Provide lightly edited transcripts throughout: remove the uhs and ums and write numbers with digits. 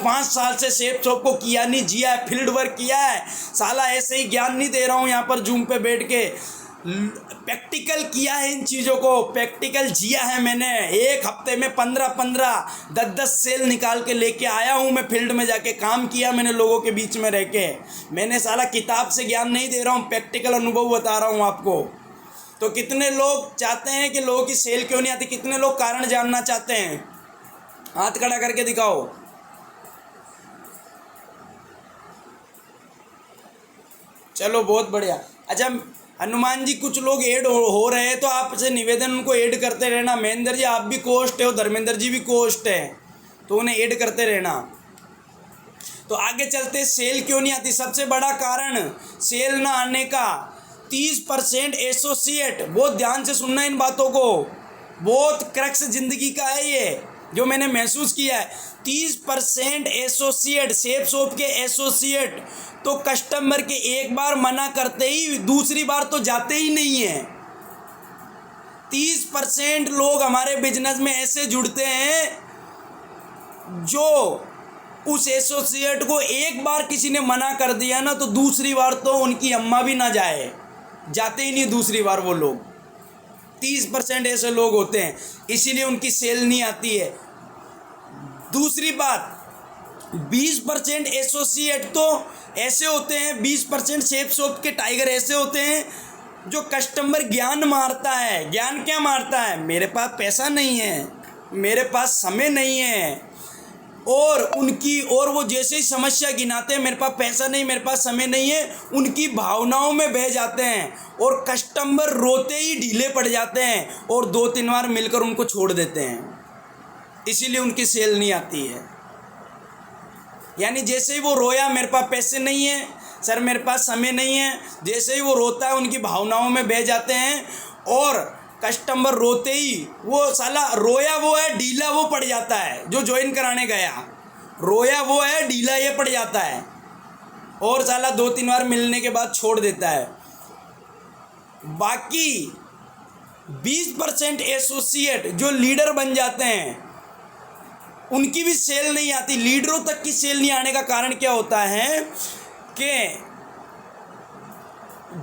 4-5 साल से shape shop को किया नहीं, जिया है, फील्ड वर्क किया है। साला ऐसे ही ज्ञान नहीं दे रहा हूँ यहाँ पर जूम पे बैठ के, प्रैक्टिकल किया है इन चीज़ों को, प्रैक्टिकल जिया है मैंने। एक हफ्ते में 15-15, 10-10 सेल निकाल के लेके आया हूँ मैं, फील्ड में जाके काम किया मैंने लोगों के बीच में रह के। मैंने साला किताब से ज्ञान नहीं दे रहा हूँ, प्रैक्टिकल अनुभव बता रहा हूँ आपको। तो कितने लोग चाहते हैं कि लोगों की सेल क्यों नहीं आती, कितने लोग कारण जानना चाहते हैं? हाथ खड़ा करके दिखाओ। चलो बहुत बढ़िया। अच्छा हनुमान जी, कुछ लोग ऐड हो रहे हैं तो आपसे निवेदन उनको ऐड करते रहना। महेंद्र जी आप भी कोस्ट हो, धर्मेंद्र जी भी कोस्ट है, तो उन्हें ऐड करते रहना। तो आगे चलते, सेल क्यों नहीं आती? सबसे बड़ा कारण सेल ना आने का 30% एसोसिएट। बहुत ध्यान से सुनना इन बातों को, बहुत क्रक्स जिंदगी का है ये जो मैंने महसूस किया है। 30% एसोसिएट, शेप शॉप के एसोसिएट तो कस्टमर के एक बार मना करते ही दूसरी बार तो जाते ही नहीं है। 30% लोग हमारे बिजनेस में ऐसे जुड़ते हैं जो उस एसोसिएट को एक बार किसी ने मना कर दिया ना तो दूसरी बार तो उनकी अम्मा भी ना जाए, जाते ही नहीं दूसरी बार वो लोग। 30% ऐसे लोग होते हैं, इसीलिए उनकी सेल नहीं आती है। दूसरी बात, 20% एसोसिएट तो ऐसे होते हैं, 20% शेप शॉप के टाइगर ऐसे होते हैं जो कस्टमर ज्ञान मारता है। ज्ञान क्या मारता है? मेरे पास पैसा नहीं है, मेरे पास समय नहीं है, और वो जैसे ही समस्या गिनाते हैं, मेरे पास पैसा नहीं, मेरे पास समय नहीं है, उनकी भावनाओं में बह जाते हैं और कस्टमर रोते ही ढीले पड़ जाते हैं और 2-3 बार मिलकर उनको छोड़ देते हैं। इसीलिए उनकी सेल नहीं आती है। यानी जैसे ही वो रोया, मेरे पास पैसे नहीं है सर, मेरे पास समय नहीं है, जैसे ही वो रोता है उनकी भावनाओं में बह जाते हैं और कस्टमर रोते ही वो साला रोया वो है, ढीला वो पड़ जाता है। जो ज्वाइन कराने गया रोया वो है, ढीला ये पड़ जाता है और साला 2-3 बार मिलने के बाद छोड़ देता है। बाकी 20% एसोसिएट जो लीडर बन जाते हैं उनकी भी सेल नहीं आती। लीडरों तक की सेल नहीं आने का कारण क्या होता है कि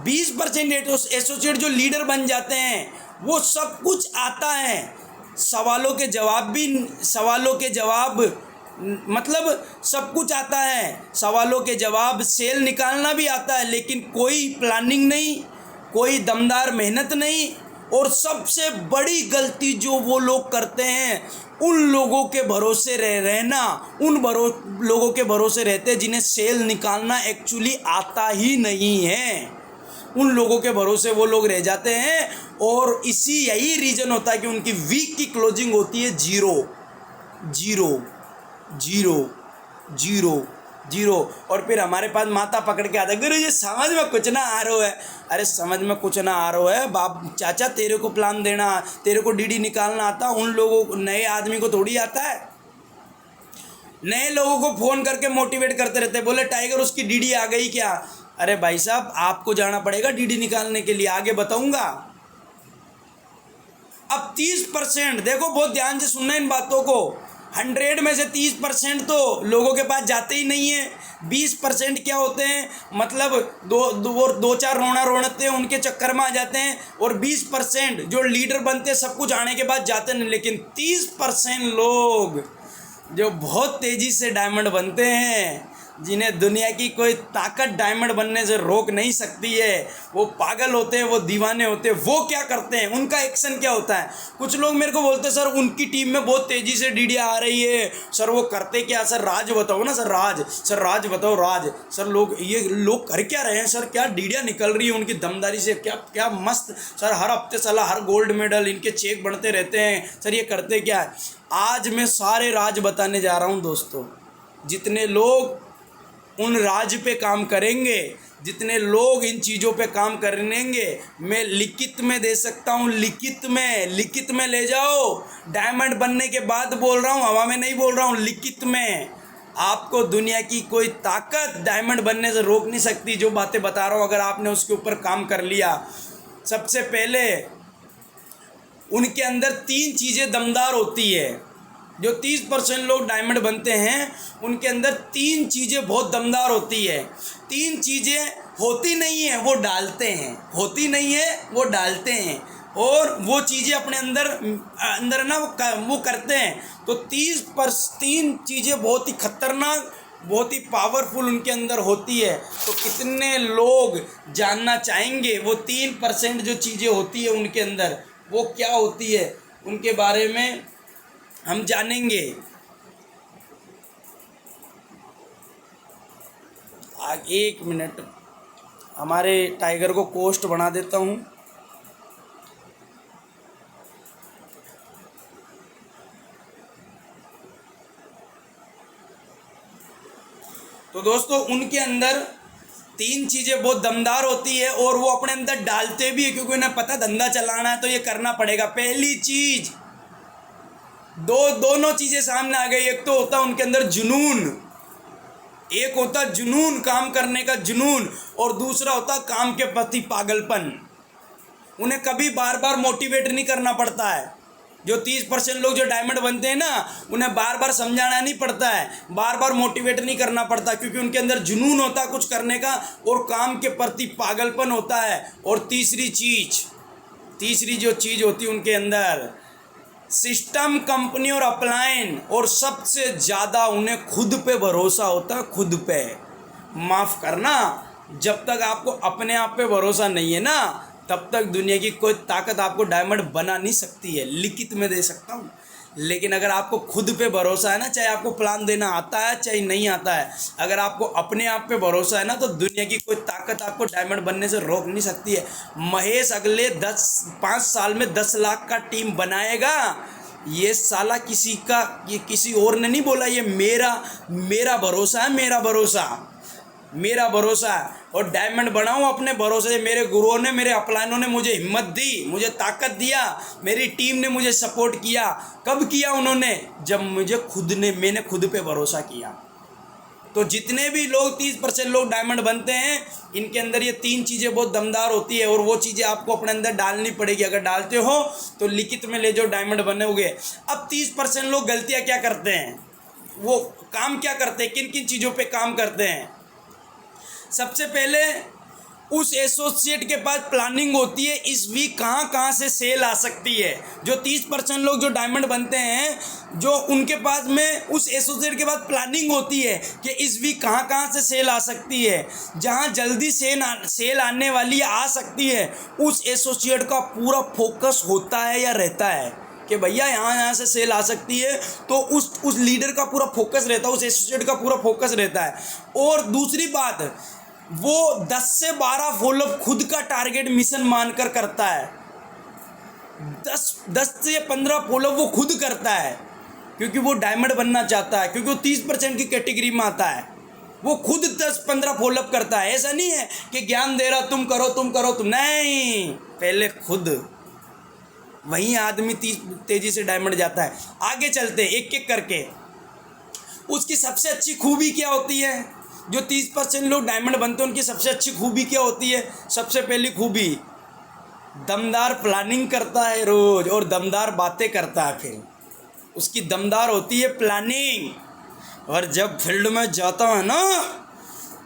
20% एसोसिएट जो लीडर बन जाते हैं वो सब कुछ आता है, सवालों के जवाब मतलब सब कुछ आता है, सवालों के जवाब, सेल निकालना भी आता है, लेकिन कोई प्लानिंग नहीं, कोई दमदार मेहनत नहीं। और सबसे बड़ी गलती जो वो लोग करते हैं, उन लोगों के भरोसे रहना, लोगों के भरोसे रहते हैं जिन्हें सेल निकालना एक्चुअली आता ही नहीं है। उन लोगों के भरोसे वो लोग रह जाते हैं और यही रीज़न होता है कि उनकी वीक की क्लोजिंग होती है 0 0 0 0 0। और फिर हमारे पास माता पकड़ के आता है, गुरु जी समझ में कुछ ना आ रहा है। अरे समझ में कुछ ना आ रहा है बाप चाचा, तेरे को प्लान देना, तेरे को डीडी निकालना आता, उन लोगों नए आदमी को थोड़ी आता है। नए लोगों को फ़ोन करके मोटिवेट करते रहते हैं, बोले टाइगर उसकी डीडी आ गई क्या? अरे भाई साहब आपको जाना पड़ेगा डीडी निकालने के लिए, आगे बताऊंगा। अब 30%, देखो बहुत ध्यान से सुनना इन बातों को, 100 में से 30% तो लोगों के पास जाते ही नहीं है। 20% क्या होते हैं, मतलब 2-4 रोते हैं उनके चक्कर में आ जाते हैं, और 20% जो लीडर बनते हैं सब कुछ आने के बाद जाते नहीं। लेकिन 30% लोग जो बहुत तेज़ी से डायमंड बनते हैं, जिन्हें दुनिया की कोई ताकत डायमंड बनने से रोक नहीं सकती है, वो पागल होते हैं, वो दीवाने होते हैं। वो क्या करते हैं, उनका एक्शन क्या होता है? कुछ लोग मेरे को बोलते हैं सर उनकी टीम में बहुत तेज़ी से डीडी आ रही है, सर वो करते क्या? सर राज बताओ ना, सर राज बताओ, राज सर ये लोग कर क्या रहे हैं सर? क्या डीडियाँ निकल रही है उनकी दमदारी से, क्या मस्त सर, हर हफ्ते साला हर गोल्ड मेडल इनके चेक बढ़ते रहते हैं सर, ये करते क्या है? आज मैं सारे राज बताने जा रहा हूँ दोस्तों। जितने लोग उन राज पे काम करेंगे, जितने लोग इन चीज़ों पे काम करेंगे, मैं लिखित में दे सकता हूँ, लिखित में ले जाओ। डायमंड बनने के बाद बोल रहा हूँ, हवा में नहीं बोल रहा हूँ, लिखित में। आपको दुनिया की कोई ताकत डायमंड बनने से रोक नहीं सकती। जो बातें बता रहा हूँ, अगर आपने उसके ऊपर काम कर लिया। सबसे पहले उनके अंदर 3 चीज़ें दमदार होती है। जो 30% लोग डायमंड बनते हैं उनके अंदर 3 चीज़ें बहुत दमदार होती है। 3 चीज़ें होती नहीं है वो डालते हैं, होती नहीं है वो डालते हैं, और वो चीज़ें अपने अंदर ना वो करते हैं। तो 3 चीज़ें बहुत ही खतरनाक, बहुत ही पावरफुल उनके अंदर होती है। तो कितने लोग जानना चाहेंगे वो 3% जो चीज़ें होती है उनके अंदर वो क्या होती है, उनके बारे में हम जानेंगे। एक मिनट, हमारे टाइगर को कोस्ट बना देता हूँ। तो दोस्तों उनके अंदर 3 चीज़ें बहुत दमदार होती है और वो अपने अंदर डालते भी है, क्योंकि उन्हें पता धंधा चलाना है तो ये करना पड़ेगा। पहली चीज़, दोनों चीज़ें सामने आ गई। एक तो होता है उनके अंदर जुनून, एक होता है जुनून, काम करने का जुनून, और दूसरा होता है काम के प्रति पागलपन। उन्हें कभी बार बार मोटिवेट नहीं करना पड़ता है। जो 30% लोग जो डायमंड बनते हैं ना, उन्हें बार बार समझाना नहीं पड़ता है, बार बार मोटिवेट नहीं करना पड़ता, क्योंकि उनके अंदर जुनून होता है कुछ करने का और काम के प्रति पागलपन होता है। और तीसरी जो चीज़ होती है उनके अंदर सिस्टम, कंपनी और अपलाइन, और सबसे ज़्यादा उन्हें खुद पे भरोसा होता है, खुद पे। माफ़ करना, जब तक आपको अपने आप पे भरोसा नहीं है ना, तब तक दुनिया की कोई ताकत आपको डायमंड बना नहीं सकती है। लिखित में दे सकता हूँ, लेकिन अगर आपको खुद पे भरोसा है ना, चाहे आपको प्लान देना आता है चाहे नहीं आता है, अगर आपको अपने आप पे भरोसा है ना, तो दुनिया की कोई ताकत आपको डायमंड बनने से रोक नहीं सकती है। महेश अगले 5 साल में 10 लाख का टीम बनाएगा। ये साला ये किसी और ने नहीं बोला, ये मेरा भरोसा है, मेरा भरोसा है। और डायमंड बनाऊँ अपने भरोसे से। मेरे गुरुओं ने, मेरे अपलाइनों ने मुझे हिम्मत दी, मुझे ताकत दिया, मेरी टीम ने मुझे सपोर्ट किया। कब किया उन्होंने? जब मैंने खुद पे भरोसा किया। तो जितने भी लोग 30% लोग डायमंड बनते हैं, इनके अंदर ये 3 चीज़ें बहुत दमदार होती है, और वो चीज़ें आपको अपने अंदर डालनी पड़ेगी। अगर डालते हो तो लिखित में ले जाओ, डायमंड बनोगे। अब 30% लोग गलतियाँ क्या करते हैं, वो काम क्या करते हैं, किन किन चीज़ों पे काम करते हैं? सबसे पहले उस एसोसिएट के पास प्लानिंग होती है, इस वीक कहाँ से सेल आ सकती है। जो 30% लोग जो डायमंड बनते हैं, जो उनके पास में उस एसोसिएट के पास प्लानिंग होती है कि इस वीक कहाँ से सेल आ सकती है। जहाँ जल्दी सेल आने वाली आ सकती है, उस एसोसिएट का पूरा फोकस होता है या रहता है कि भैया यहाँ से सेल आ सकती है, तो उस लीडर का पूरा फोकस रहता है, उस एसोसिएट का पूरा फोकस रहता है। और दूसरी बात, वो 10 से 12 फॉलोअप खुद का टारगेट मिशन मानकर करता है। 10 से 15 फॉलोअप वो खुद करता है, क्योंकि वो डायमंड बनना चाहता है, क्योंकि वो 30% की कैटेगरी में आता है। वो खुद 10-15 फॉलोअप करता है। ऐसा नहीं है कि ज्ञान दे रहा तुम करो, नहीं, पहले खुद। वहीं आदमी तेजी से डायमंड जाता है। आगे चलते एक एक करके। उसकी सबसे अच्छी खूबी क्या होती है? जो 30% लोग डायमंड बनते हैं, उनकी सबसे अच्छी खूबी क्या होती है? सबसे पहली खूबी, दमदार प्लानिंग करता है रोज, और दमदार बातें करता है। फिर उसकी दमदार होती है प्लानिंग, और जब फील्ड में जाता है ना,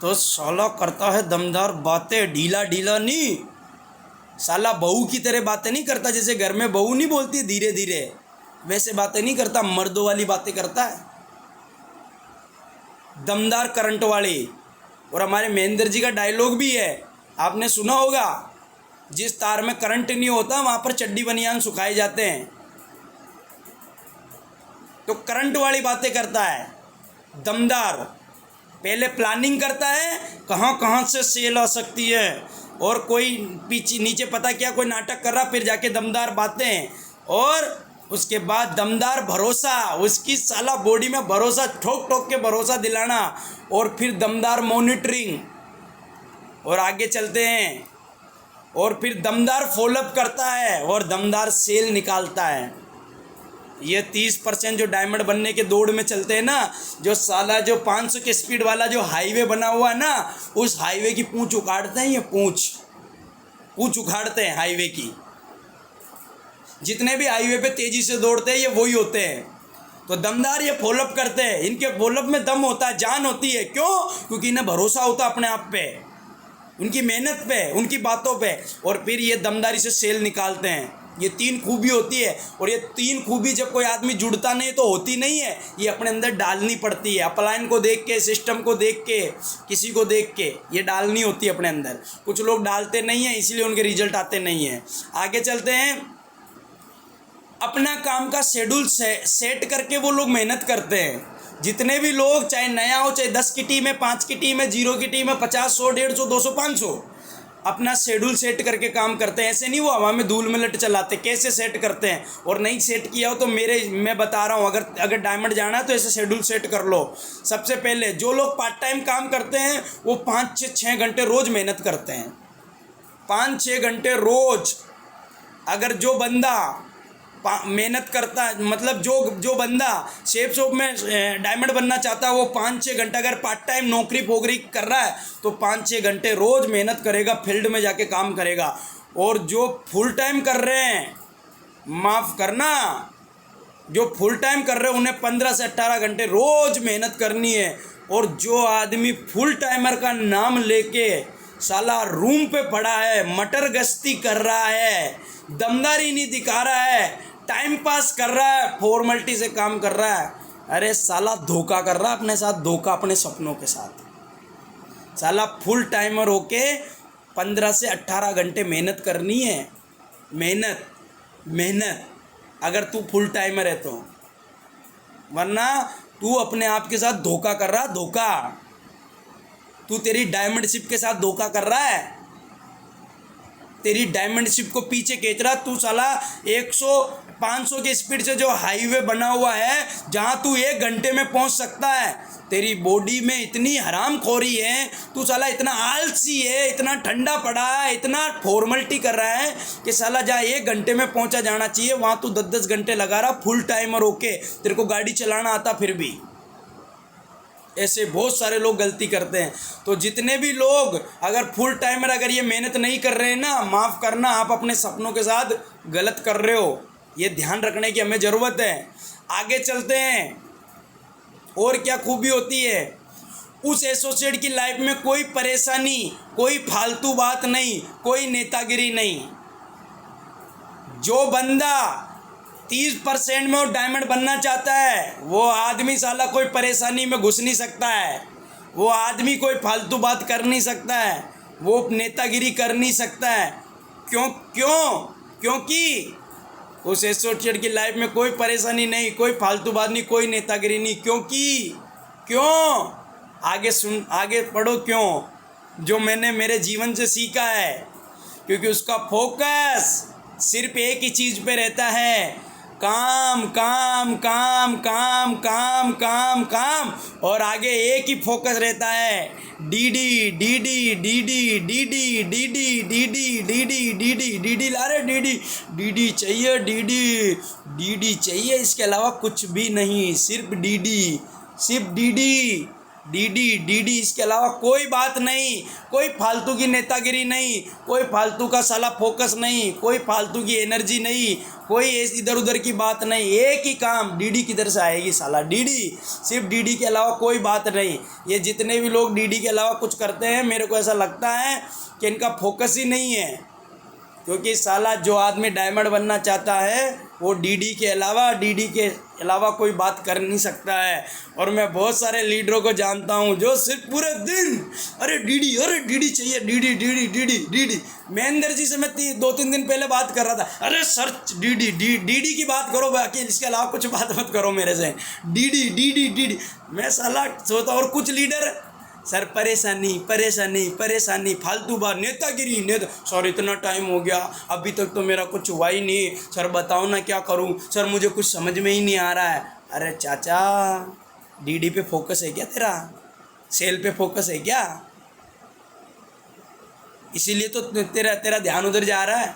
तो साला करता है दमदार बातें, ढीला नहीं। साला बहू की तरह बातें नहीं करता, जैसे घर में बहू नहीं बोलती धीरे धीरे, वैसे बातें नहीं करता, मर्दों वाली बातें करता है, दमदार करंट वाले। और हमारे महेंद्र जी का डायलॉग भी है, आपने सुना होगा, जिस तार में करंट नहीं होता वहाँ पर चड्डी बनियान सुखाए जाते हैं। तो करंट वाली बातें करता है, दमदार। पहले प्लानिंग करता है कहाँ से सेल आ सकती है, और कोई पीछे नीचे पता क्या कोई नाटक कर रहा, फिर जाके दमदार बातें, और उसके बाद दमदार भरोसा। उसकी साला बॉडी में भरोसा, ठोक के भरोसा दिलाना, और फिर दमदार मॉनिटरिंग। और आगे चलते हैं, और फिर दमदार फॉलोअप करता है, और दमदार सेल निकालता है। ये 30% जो डायमंड बनने के दौड़ में चलते हैं ना, जो साला जो 500 के स्पीड वाला जो हाईवे बना हुआ है ना, उस हाईवे की पूंछ उखाड़ते हैं। ये पूंछ उखाड़ते हैं हाईवे की। जितने भी हाईवे पे तेजी से दौड़ते हैं, ये वही होते हैं। तो दमदार ये फॉलोअप करते हैं, इनके फॉलोअप में दम होता है, जान होती है। क्यों? क्योंकि इन्हें भरोसा होता है अपने आप पे, उनकी मेहनत पे, उनकी बातों पे, और फिर ये दमदारी से सेल निकालते हैं। ये 3 खूबी होती है, और ये 3 खूबी जब कोई आदमी जुड़ता नहीं तो होती नहीं है, ये अपने अंदर डालनी पड़ती है। अपलाइन को देख के, सिस्टम को देख के, किसी को देख के ये डालनी होती है अपने अंदर। कुछ लोग डालते नहीं हैं, इसलिए उनके रिजल्ट आते नहीं हैं। आगे चलते हैं। अपना काम का शेड्यूल सेट करके वो लोग मेहनत करते हैं। जितने भी लोग, चाहे नया हो, चाहे 10 की टीम है, 5 की टीम है, 0 की टीम है, 50, 100, 150, 200, 500, अपना शेड्यूल सेट करके काम करते हैं। ऐसे नहीं वो हवा में धूल में लट चलाते। कैसे सेट करते हैं? और नहीं सेट किया हो तो मैं बता रहा हूँ, अगर डायमंड जाना है तो ऐसे शेड्यूल सेट कर लो। सबसे पहले जो लोग पार्ट टाइम काम करते हैं वो 5-6 घंटे रोज़ मेहनत करते हैं। 5-6 घंटे रोज़। अगर जो बंदा मेहनत करता है, मतलब जो बंदा शेप शॉप में डायमंड बनना चाहता है, वो 5-6 घंटा, अगर पार्ट टाइम नौकरी पोकरी कर रहा है तो 5-6 घंटे रोज़ मेहनत करेगा, फील्ड में जाके काम करेगा। और जो फुल टाइम कर रहे हैं, माफ़ करना, जो फुल टाइम कर रहे हैं उन्हें 15 से 18 घंटे रोज़ मेहनत करनी है। और जो आदमी फुल टाइमर का नाम लेके साला रूम पे पड़ा है, मटर गश्ती कर रहा है, दमदारी नहीं दिखा रहा है, टाइम पास कर रहा है, फॉर्मेलिटी से काम कर रहा है, अरे साला धोखा कर रहा है अपने साथ, धोखा अपने सपनों के साथ। साला फुल टाइमर होके 15 से 18 घंटे मेहनत करनी है। मेहनत अगर तू फुल टाइमर है तो, वरना तू अपने आप के साथ धोखा कर रहा, धोखा। तू तेरी डायमंडशिप के साथ धोखा कर रहा है, तेरी डायमंडशिप को पीछे खींच रहा। तू साला 100-500 की स्पीड से जो हाईवे बना हुआ है, जहाँ तू 1 घंटे में पहुँच सकता है, तेरी बॉडी में इतनी हरामखोरी है, तू साला इतना आलसी है, इतना ठंडा पड़ा है, इतना फॉर्मेलिटी कर रहा है कि साला जहाँ 1 घंटे में पहुँचा जाना चाहिए वहाँ तू 10-10 घंटे लगा रहा फुल टाइमर होके। तेरे को गाड़ी चलाना आता फिर भी। ऐसे बहुत सारे लोग गलती करते हैं। तो जितने भी लोग अगर फुल टाइमर अगर ये मेहनत नहीं कर रहे हैं ना, माफ़ करना, आप अपने सपनों के साथ गलत कर रहे हो। ये ध्यान रखने की हमें ज़रूरत है। आगे चलते हैं। और क्या खूबी होती है उस एसोसिएट की लाइफ में? कोई परेशानी, कोई फालतू बात नहीं, कोई नेतागिरी नहीं। जो बंदा 30% में वो डायमंड बनना चाहता है, वो आदमी साला कोई परेशानी में घुस नहीं सकता है, वो आदमी कोई फालतू बात कर नहीं सकता है, वो नेतागिरी कर नहीं सकता है। क्योंकि उस एसोसिएट की लाइफ में कोई परेशानी नहीं, कोई फालतू बात नहीं, कोई नेतागिरी नहीं। क्यों? आगे पढ़ो क्यों, जो मैंने मेरे जीवन से सीखा है। क्योंकि उसका फोकस सिर्फ एक ही चीज़ पे रहता है, काम काम काम काम काम काम काम। और आगे एक ही फोकस रहता है, DD DD DD DD DD DD DD DD DD ला रहे, डीडी चाहिए, डीडी चाहिए, इसके अलावा कुछ भी नहीं, सिर्फ डीडी, इसके अलावा कोई बात नहीं, कोई फालतू की नेतागिरी नहीं, कोई फालतू का साला फोकस नहीं, कोई फालतू की एनर्जी नहीं, कोई इधर उधर की बात नहीं। एक ही काम, डीडी किधर से आएगी साला, डीडी, सिर्फ डीडी के अलावा कोई बात नहीं। ये जितने भी लोग डीडी के अलावा कुछ करते हैं, मेरे को ऐसा लगता है कि इनका फोकस ही नहीं है। क्योंकि साला जो आदमी डायमंड बनना चाहता है वो डीडी के अलावा कोई बात कर नहीं सकता है। और मैं बहुत सारे लीडरों को जानता हूँ जो सिर्फ पूरे दिन अरे डीडी चाहिए, डीडी। महेंद्र जी से मैं 2-3 दिन पहले बात कर रहा था, अरे सर डीडी की बात करो, बाकी इसके अलावा कुछ बात मत करो मेरे से, डीडी। मैं साला सोचता, और कुछ लीडर सर परेशानी फालतू बात, नेतागिरी सर इतना टाइम हो गया अभी तक तो मेरा कुछ हुआ ही नहीं, सर बताओ ना क्या करूं, सर मुझे कुछ समझ में ही नहीं आ रहा है। अरे चाचा, डीडी पे फोकस है क्या तेरा? सेल पे फोकस है क्या? इसीलिए तो तेरा ध्यान उधर जा रहा है।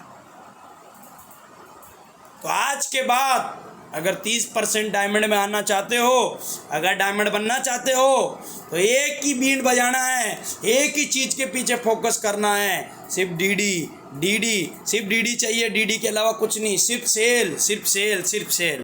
तो आज के बाद अगर 30% डायमंड में आना चाहते हो, अगर डायमंड बनना चाहते हो, तो एक ही बीट बजाना है, एक ही चीज़ के पीछे फोकस करना है, सिर्फ डीडी, सिर्फ डीडी चाहिए, डीडी के अलावा कुछ नहीं, सिर्फ सेल।